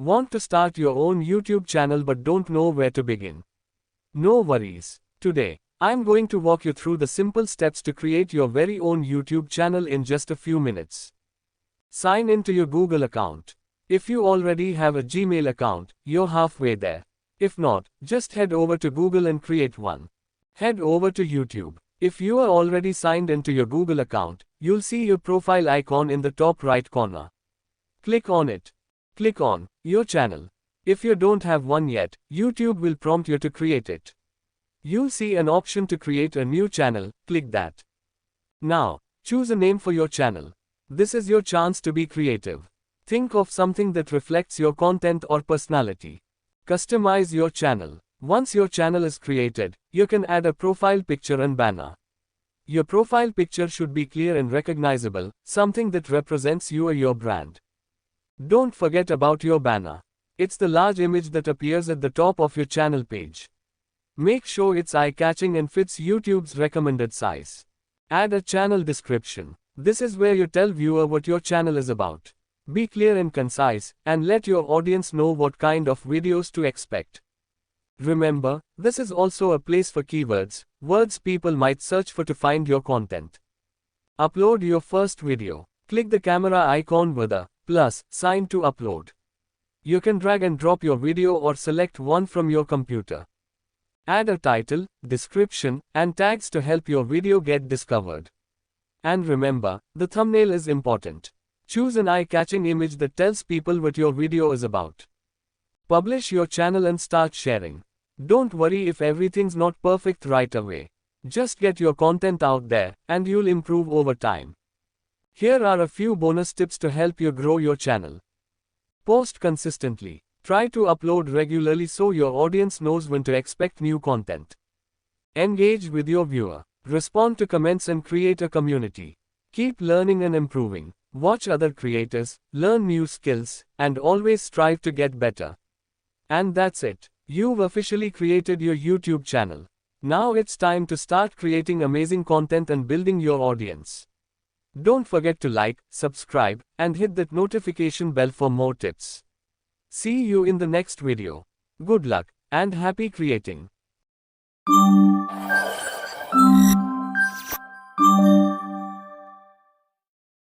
Want to start your own YouTube channel but don't know where to begin? No worries. Today, I'm going to walk you through the simple steps to create your very own YouTube channel in just a few minutes. Sign into your Google account. If you already have a Gmail account, you're halfway there. If not, just head over to Google and create one. Head over to YouTube. If you are already signed into your Google account, you'll see your profile icon in the top right corner. Click on it. Click on your channel. If you don't have one yet, YouTube will prompt you to create it. You'll see an option to create a new channel, click that. Now, choose a name for your channel. This is your chance to be creative. Think of something that reflects your content or personality. Customize your channel. Once your channel is created, you can add a profile picture and banner. Your profile picture should be clear and recognizable, something that represents you or your brand. Don't forget about your banner. It's the large image that appears at the top of your channel page. Make sure it's eye-catching and fits YouTube's recommended size. Add a channel description. This is where you tell viewer what your channel is about. Be clear and concise, and let your audience know what kind of videos to expect. Remember, this is also a place for keywords, words people might search for to find your content. Upload your first video. Click the camera icon with a plus sign to upload. You can drag and drop your video or select one from your computer. Add a title, description, and tags to help your video get discovered. And remember, the thumbnail is important. Choose an eye-catching image that tells people what your video is about. Publish your channel and start sharing. Don't worry if everything's not perfect right away. Just get your content out there, and you'll improve over time. Here are a few bonus tips to help you grow your channel. Post consistently. Try to upload regularly so your audience knows when to expect new content. Engage with your viewer. Respond to comments and create a community. Keep learning and improving. Watch other creators, learn new skills, and always strive to get better. And that's it. You've officially created your YouTube channel. Now it's time to start creating amazing content and building your audience. Don't forget to like, subscribe, and hit that notification bell for more tips. See you in the next video. Good luck, and happy creating.